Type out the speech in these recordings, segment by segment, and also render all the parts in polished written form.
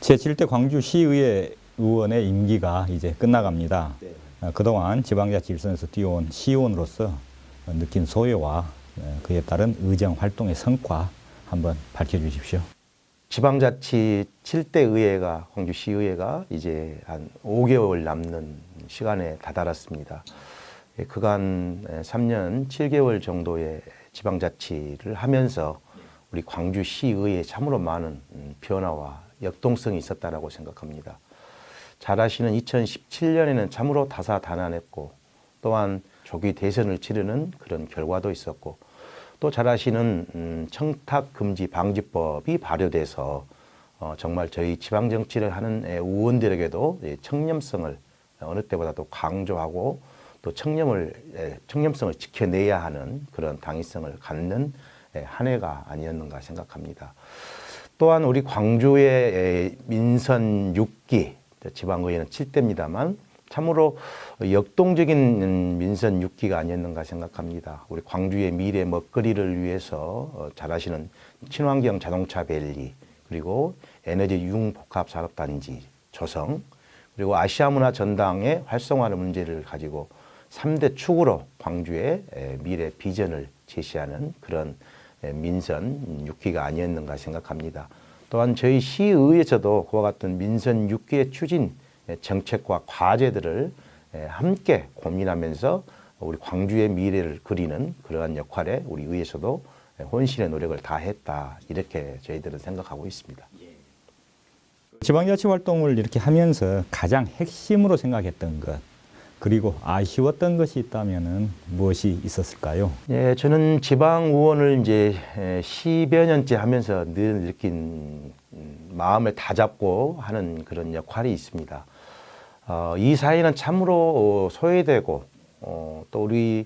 제7대 광주시의회 의원의 임기가 이제 끝나갑니다. 네. 그동안 지방자치 일선에서 뛰어온 시의원으로서 느낀 소요와 그에 따른 의정 활동의 성과 한번 밝혀주십시오. 지방자치 7대 의회가 광주시의회가 이제 한 5개월 남는 시간에 다다랐습니다. 그간 3년 7개월 정도의 지방자치를 하면서 우리 광주시의회에 참으로 많은 변화와 역동성이 있었다라고 생각합니다. 잘 아시는 2017년에는 참으로 다사다난했고 또한 조기 대선을 치르는 그런 결과도 있었고 또 잘 아시는 청탁금지 방지법이 발효돼서 정말 저희 지방정치를 하는 의원들에게도 청렴성을 어느 때보다도 강조하고 또 청렴성을 지켜내야 하는 그런 당위성을 갖는 한 해가 아니었는가 생각합니다. 또한 우리 광주의 민선 6기, 지방의회는 7대입니다만 참으로 역동적인 민선 6기가 아니었는가 생각합니다. 우리 광주의 미래 먹거리를 위해서 잘 아시는 친환경 자동차 밸리, 그리고 에너지 융복합산업단지 조성, 그리고 아시아문화 전당의 활성화의 문제를 가지고 3대 축으로 광주의 미래 비전을 제시하는 그런 민선 6기가 아니었는가 생각합니다. 또한 저희 시의회에서도 그와 같은 민선 6기의 추진 정책과 과제들을 함께 고민하면서 우리 광주의 미래를 그리는 그러한 역할에 우리 의회에서도 혼신의 노력을 다했다, 이렇게 저희들은 생각하고 있습니다. 지방자치 활동을 이렇게 하면서 가장 핵심으로 생각했던 것, 그리고 아쉬웠던 것이 있다면 무엇이 있었을까요? 예, 저는 지방 의원을 이제 10여 년째 하면서 늘 느낀 마음을 다잡고 하는 그런 역할이 있습니다. 이 사회는 참으로 소외되고 또 우리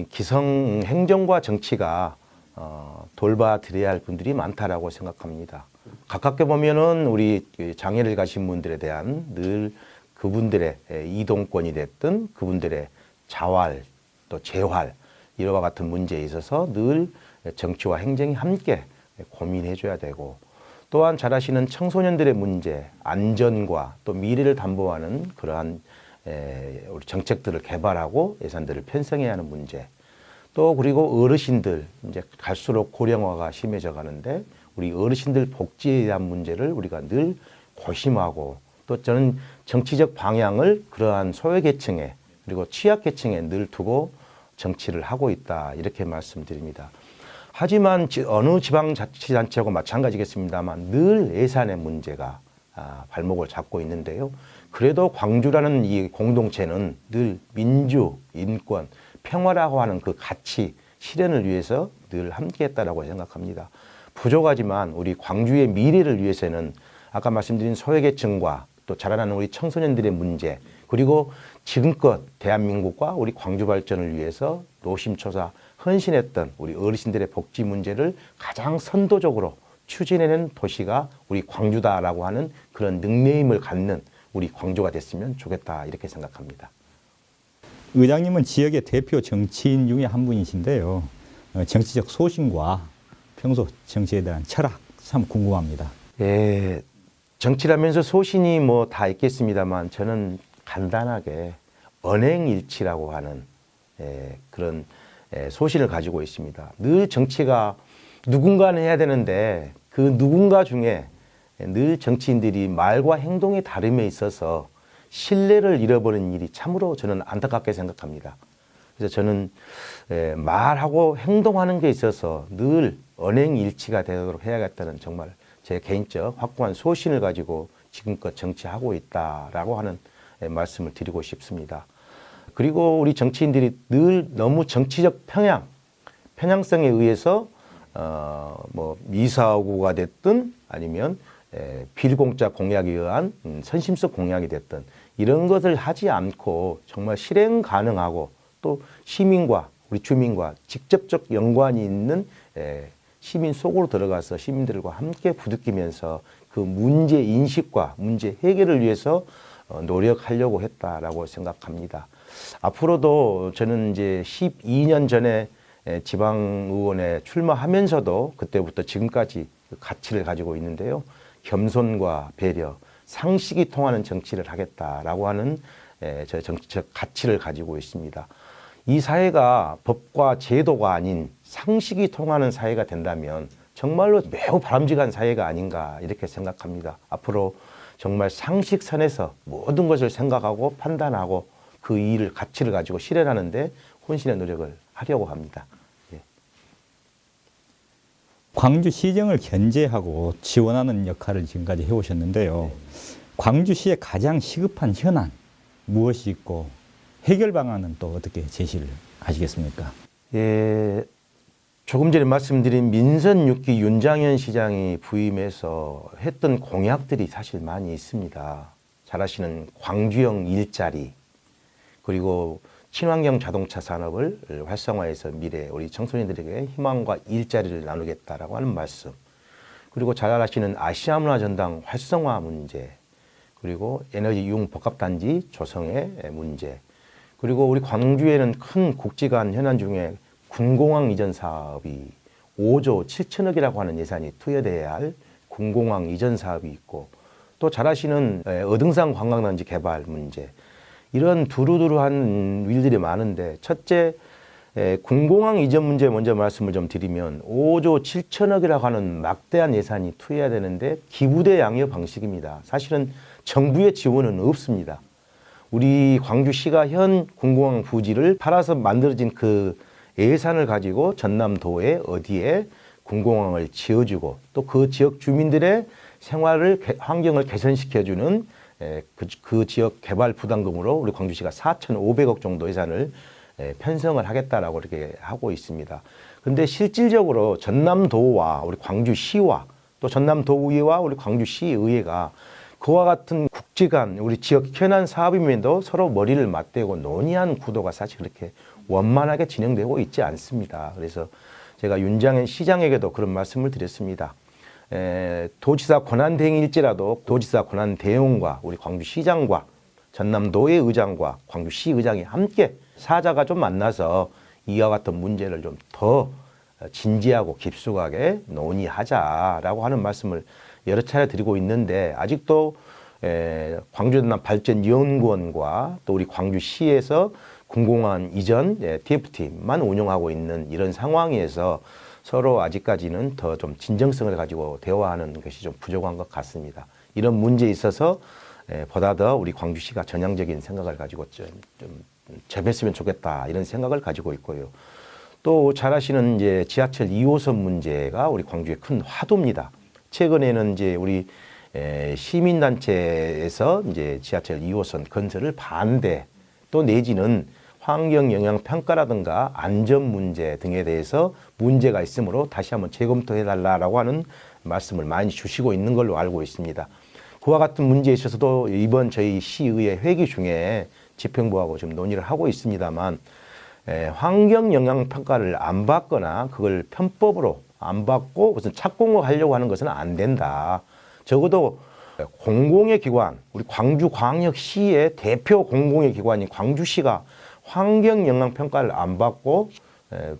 기성 행정과 정치가 돌봐드려야 할 분들이 많다라고 생각합니다. 가깝게 보면은 우리 장애를 가진 분들에 대한 늘 그분들의 이동권이 됐든 그분들의 자활 또 재활 이와 같은 문제에 있어서 늘 정치와 행정이 함께 고민해 줘야 되고, 또한 잘 아시는 청소년들의 문제, 안전과 또 미래를 담보하는 그러한 우리 정책들을 개발하고 예산들을 편성해야 하는 문제, 또 그리고 어르신들 이제 갈수록 고령화가 심해져 가는데 우리 어르신들 복지에 대한 문제를 우리가 늘 고심하고, 또 저는 정치적 방향을 그러한 소외계층에 그리고 취약계층에 늘 두고 정치를 하고 있다, 이렇게 말씀드립니다. 하지만 어느 지방자치단체하고 마찬가지겠습니다만 늘 예산의 문제가 발목을 잡고 있는데요. 그래도 광주라는 이 공동체는 늘 민주, 인권, 평화라고 하는 그 가치 실현을 위해서 늘 함께했다라고 생각합니다. 부족하지만 우리 광주의 미래를 위해서는 아까 말씀드린 소외계층과 또 자라나는 우리 청소년들의 문제, 그리고 지금껏 대한민국과 우리 광주 발전을 위해서 노심초사 헌신했던 우리 어르신들의 복지 문제를 가장 선도적으로 추진해낸 도시가 우리 광주다라고 하는 그런 닉네임을 갖는 우리 광주가 됐으면 좋겠다, 이렇게 생각합니다. 의장님은 지역의 대표 정치인 중에 한 분이신데요. 정치적 소신과 평소 정치에 대한 철학 참 궁금합니다. 예, 정치라면서 소신이 뭐 다 있겠습니다만 저는 간단하게 언행일치라고 하는 그런 소신을 가지고 있습니다. 늘 정치가 누군가는 해야 되는데 그 누군가 중에 늘 정치인들이 말과 행동의 다름에 있어서 신뢰를 잃어버리는 일이 참으로 저는 안타깝게 생각합니다. 그래서 저는 말하고 행동하는 게 있어서 늘 언행일치가 되도록 해야겠다는 정말 제 개인적 확고한 소신을 가지고 지금껏 정치하고 있다라고 하는 말씀을 드리고 싶습니다. 그리고 우리 정치인들이 늘 너무 정치적 편향성에 의해서 뭐 미사오구가 됐든 아니면 빌공짜 공약에 의한 선심성 공약이 됐든 이런 것을 하지 않고 정말 실행 가능하고 또 시민과 우리 주민과 직접적 연관이 있는 시민 속으로 들어가서 시민들과 함께 부딪히면서 그 문제 인식과 문제 해결을 위해서 노력하려고 했다라고 생각합니다. 앞으로도 저는 이제 12년 전에 지방의원에 출마하면서도 그때부터 지금까지 가치를 가지고 있는데요. 겸손과 배려, 상식이 통하는 정치를 하겠다라고 하는 저 정치적 가치를 가지고 있습니다. 이 사회가 법과 제도가 아닌 상식이 통하는 사회가 된다면 정말로 매우 바람직한 사회가 아닌가 이렇게 생각합니다. 앞으로 정말 상식선에서 모든 것을 생각하고 판단하고 그 일을 가치를 가지고 실현하는데 혼신의 노력을 하려고 합니다. 예. 광주시정을 견제하고 지원하는 역할을 지금까지 해오셨는데요. 광주시의 가장 시급한 현안 무엇이 있고 해결 방안은 또 어떻게 제시를 하시겠습니까? 예, 조금 전에 말씀드린 민선 6기 윤장현 시장이 부임해서 했던 공약들이 사실 많이 있습니다. 잘 아시는 광주형 일자리, 그리고 친환경 자동차 산업을 활성화해서 미래 우리 청소년들에게 희망과 일자리를 나누겠다라고 하는 말씀, 그리고 잘 아시는 아시아문화전당 활성화 문제, 그리고 에너지 이용 복합단지 조성의 문제, 그리고 우리 광주에는 큰 국지간 현안 중에 군공항 이전 사업이 5조 7천억이라고 하는 예산이 투여돼야 할 군공항 이전 사업이 있고, 또 잘 아시는 어등산 관광단지 개발 문제, 이런 두루두루한 일들이 많은데, 첫째 군공항 이전 문제 먼저 말씀을 좀 드리면 5조 7천억이라고 하는 막대한 예산이 투여해야 되는데 기부대 양육 방식입니다. 사실은 정부의 지원은 없습니다. 우리 광주시가 현 군공항 부지를 팔아서 만들어진 그 예산을 가지고 전남도에 어디에 군공항을 지어주고 또 그 지역 주민들의 생활을 환경을 개선시켜주는 그 지역 개발 부담금으로 우리 광주시가 4,500억 정도 예산을 편성을 하겠다라고 이렇게 하고 있습니다. 그런데 실질적으로 전남도와 우리 광주시와 또 전남도의회와 우리 광주시의회가 그와 같은 국지간 우리 지역 현안 사업임에도 서로 머리를 맞대고 논의하는 구도가 사실 그렇게 원만하게 진행되고 있지 않습니다. 그래서 제가 윤장현 시장에게도 그런 말씀을 드렸습니다. 도지사 권한 대행일지라도 도지사 권한 대행과 우리 광주시장과 전남도의 의장과 광주시 의장이 함께 사자가 좀 만나서 이와 같은 문제를 좀 더 진지하고 깊숙하게 논의하자라고 하는 말씀을 여러 차례 드리고 있는데, 아직도 광주전남 발전연구원과 또 우리 광주시에서 군공항 이전 TF팀만 운영하고 있는 이런 상황에서 서로 아직까지는 더 좀 진정성을 가지고 대화하는 것이 좀 부족한 것 같습니다. 이런 문제에 있어서 보다 더 우리 광주시가 전향적인 생각을 가지고 좀 접했으면 좋겠다 이런 생각을 가지고 있고요. 또 잘 아시는 이제 지하철 2호선 문제가 우리 광주의 큰 화두입니다. 최근에는 이제 우리 시민단체에서 이제 지하철 2호선 건설을 반대, 또 내지는 환경 영향 평가라든가 안전 문제 등에 대해서 문제가 있으므로 다시 한번 재검토해 달라라고 하는 말씀을 많이 주시고 있는 걸로 알고 있습니다. 그와 같은 문제에 있어서도 이번 저희 시의회 회기 중에 집행부하고 좀 논의를 하고 있습니다만, 환경 영향 평가를 안 받거나 그걸 편법으로 안 받고 무슨 착공을 하려고 하는 것은 안 된다. 적어도 공공의 기관, 우리 광주광역시의 대표 공공의 기관인 광주시가 환경 영향 평가를 안 받고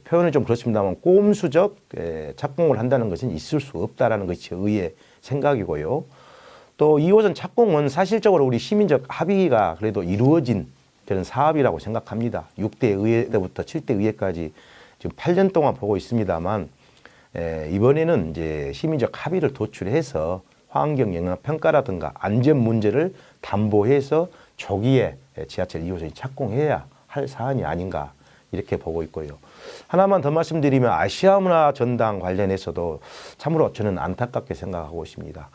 표현은 좀 그렇습니다만 꼼수적 착공을 한다는 것은 있을 수 없다라는 것이 의의 생각이고요. 또 2호선 착공은 사실적으로 우리 시민적 합의가 그래도 이루어진 그런 사업이라고 생각합니다. 6대 의회 때부터 7대 의회까지 지금 8년 동안 보고 있습니다만, 이번에는 이제 시민적 합의를 도출해서 환경 영향 평가라든가 안전 문제를 담보해서 조기에 지하철 2호선이 착공해야 할 사안이 아닌가 이렇게 보고 있고요. 하나만 더 말씀드리면 아시아문화 전당 관련해서도 참으로 저는 안타깝게 생각하고 있습니다.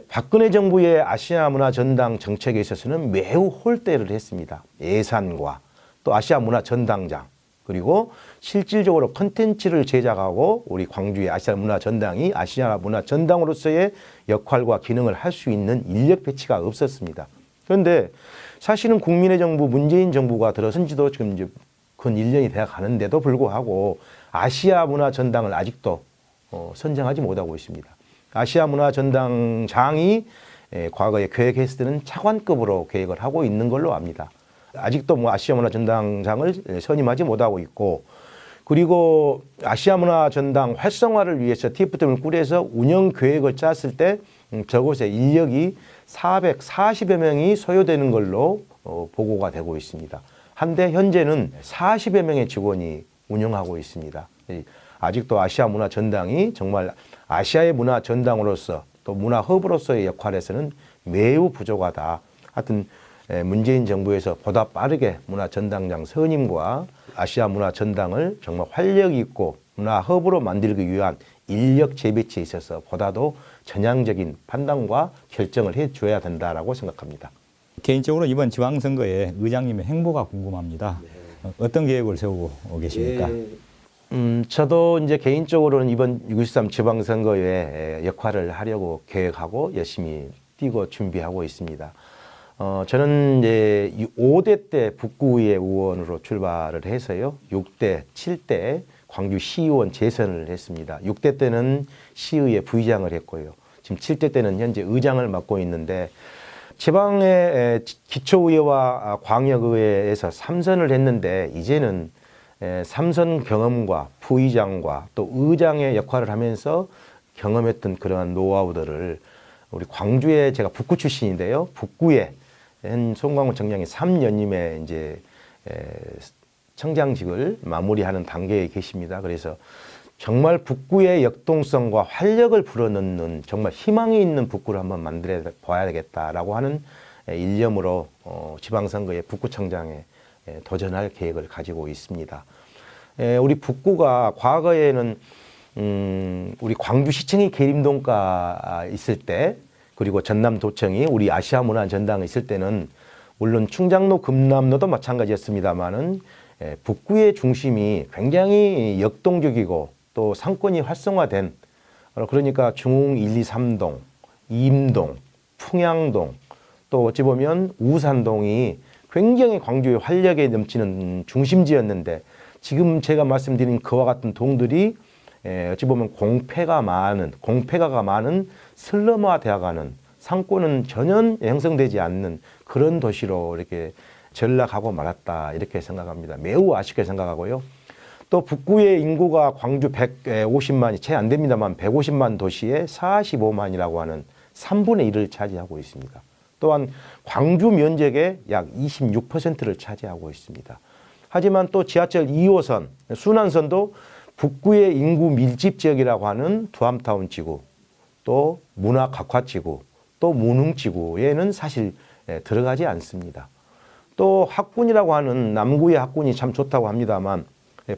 박근혜 정부의 아시아문화 전당 정책에 있어서는 매우 홀대를 했습니다. 예산과 또 아시아문화 전당장, 그리고 실질적으로 콘텐츠를 제작하고 우리 광주의 아시아문화 전당이 아시아문화 전당으로서의 역할과 기능을 할 수 있는 인력 배치가 없었습니다. 그런데 사실은 국민의 정부 문재인 정부가 들어선 지도 지금 이제 근 1년이 돼 가는데도 불구하고 아시아문화 전당을 아직도 선정하지 못하고 있습니다. 아시아문화전당장이 과거에 계획했을 때는 차관급으로 계획을 하고 있는 걸로 압니다. 아직도 뭐 아시아문화전당장을 선임하지 못하고 있고, 그리고 아시아 문화 전당 활성화를 위해서 TF팀을 꾸려서 운영 계획을 짰을 때 저곳에 인력이 440여 명이 소요되는 걸로 보고가 되고 있습니다. 한데 현재는 40여 명의 직원이 운영하고 있습니다. 아직도 아시아 문화 전당이 정말 아시아의 문화 전당으로서 또 문화 허브로서의 역할에서는 매우 부족하다. 하여튼 문재인 정부에서 보다 빠르게 문화 전당장 선임과 아시아 문화 전당을 정말 활력 있고 문화 허브로 만들기 위한 인력 재배치에 있어서 보다도 전향적인 판단과 결정을 해줘야 된다라고 생각합니다. 개인적으로 이번 지방선거에 의장님의 행보가 궁금합니다. 어떤 계획을 세우고 계십니까? 저도 이제 개인적으로는 이번 6.13 지방선거에 역할을 하려고 계획하고 열심히 뛰고 준비하고 있습니다. 저는 이제 5대 때 북구의회 의원으로 출발을 해서요. 6대, 7대 광주 시의원 재선을 했습니다. 6대 때는 시의회 부의장을 했고요. 지금 7대 때는 현재 의장을 맡고 있는데 지방의 기초의회와 광역의회에서 3선을 했는데 이제는 3선 경험과 부의장과 또 의장의 역할을 하면서 경험했던 그러한 노하우들을 우리 광주에 제가 북구 출신인데요. 북구에 송광호 청장이 3년임에 이제 청장직을 마무리하는 단계에 계십니다. 그래서 정말 북구의 역동성과 활력을 불어넣는 정말 희망이 있는 북구를 한번 만들어 봐야 되겠다라고 하는 일념으로 지방선거에 북구청장에 도전할 계획을 가지고 있습니다. 우리 북구가 과거에는 우리 광주시청이 계림동가 있을 때 그리고 전남도청이 우리 아시아문화전당에 있을 때는 물론 충장로, 금남로도 마찬가지였습니다만은 북구의 중심이 굉장히 역동적이고 또 상권이 활성화된 그러니까 중흥 1, 2, 3동, 임동, 풍양동 또 어찌 보면 우산동이 굉장히 광주의 활력에 넘치는 중심지였는데 지금 제가 말씀드린 그와 같은 동들이 어찌 보면 공폐가가 많은 슬럼화되어가는 상권은 전혀 형성되지 않는 그런 도시로 이렇게 전락하고 말았다 이렇게 생각합니다. 매우 아쉽게 생각하고요. 또 북구의 인구가 광주 150만이 채 안 됩니다만 150만 도시에 45만이라고 하는 3분의 1을 차지하고 있습니다. 또한 광주 면적의 약 26%를 차지하고 있습니다. 하지만 또 지하철 2호선, 순환선도 북구의 인구 밀집 지역이라고 하는 두암타운 지구, 또 문화각화지구, 또 문흥지구에는 사실 들어가지 않습니다. 또 학군이라고 하는 남구의 학군이 참 좋다고 합니다만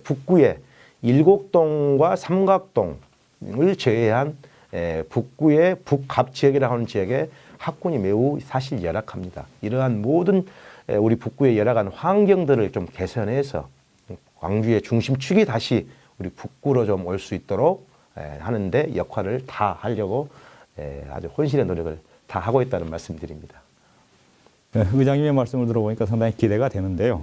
북구의 일곡동과 삼각동을 제외한 북구의 북갑 지역이라고 하는 지역에 학군이 매우 사실 열악합니다. 이러한 모든 우리 북구의 열악한 환경들을 좀 개선해서 광주의 중심축이 다시 우리 북구로 좀 올 수 있도록 하는데 역할을 다 하려고 아주 혼신의 노력을 다 하고 있다는 말씀드립니다. 의장님의 말씀을 들어보니까 상당히 기대가 되는데요.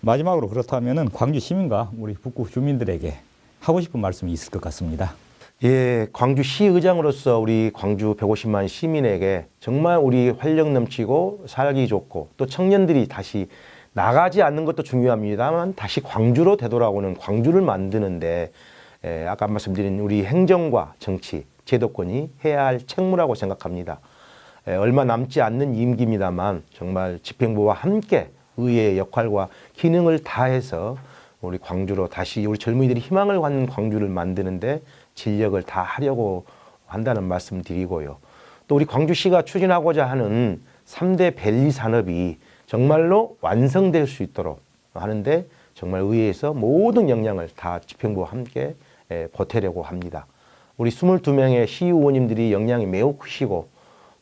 마지막으로 그렇다면은 광주 시민과 우리 북구 주민들에게 하고 싶은 말씀이 있을 것 같습니다. 예, 광주 시의장으로서 우리 광주 150만 시민에게 정말 우리 활력 넘치고 살기 좋고 또 청년들이 다시 나가지 않는 것도 중요합니다만 다시 광주로 되돌아오는 광주를 만드는데 아까 말씀드린 우리 행정과 정치, 제도권이 해야 할 책무라고 생각합니다. 얼마 남지 않는 임기입니다만 정말 집행부와 함께 의회의 역할과 기능을 다해서 우리 광주로 다시 우리 젊은이들이 희망을 갖는 광주를 만드는데 진력을 다 하려고 한다는 말씀 드리고요. 또 우리 광주시가 추진하고자 하는 3대 밸리 산업이 정말로 완성될 수 있도록 하는데 정말 의회에서 모든 역량을 다 집행부와 함께 보태려고 합니다. 우리 22명의 시의원님들이 역량이 매우 크시고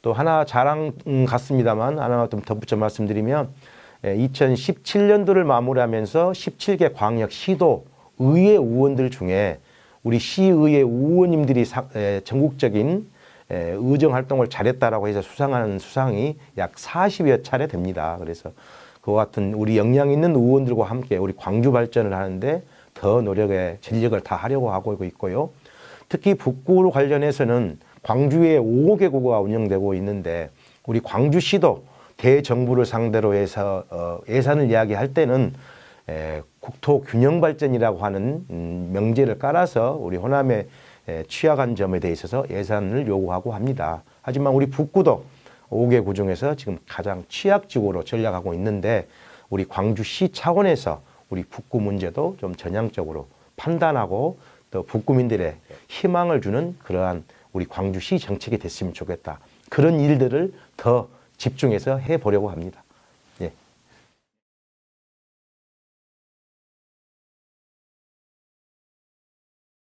또 하나 자랑 같습니다만 하나 좀 덧붙여 말씀드리면 2017년도를 마무리하면서 17개 광역 시도 의회 의원들 중에 우리 시의회 의원님들이 전국적인 의정 활동을 잘했다라고 해서 수상하는 수상이 약 40여 차례 됩니다. 그래서 그와 같은 우리 역량 있는 의원들과 함께 우리 광주 발전을 하는데 더 노력에 전력을 다 하려고 하고 있고요. 특히 북구 관련해서는 광주에 5개구가 운영되고 있는데 우리 광주시도 대정부를 상대로 해서 예산을 이야기할 때는 국토 균형 발전이라고 하는 명제를 깔아서 우리 호남의 취약한 점에 대해 있어서 예산을 요구하고 합니다. 하지만 우리 북구도 5개 구 중에서 지금 가장 취약지구로 전략하고 있는데 우리 광주시 차원에서 우리 북구 문제도 좀 전향적으로 판단하고 또 북구민들의 희망을 주는 그러한 우리 광주시 정책이 됐으면 좋겠다. 그런 일들을 더 집중해서 해보려고 합니다.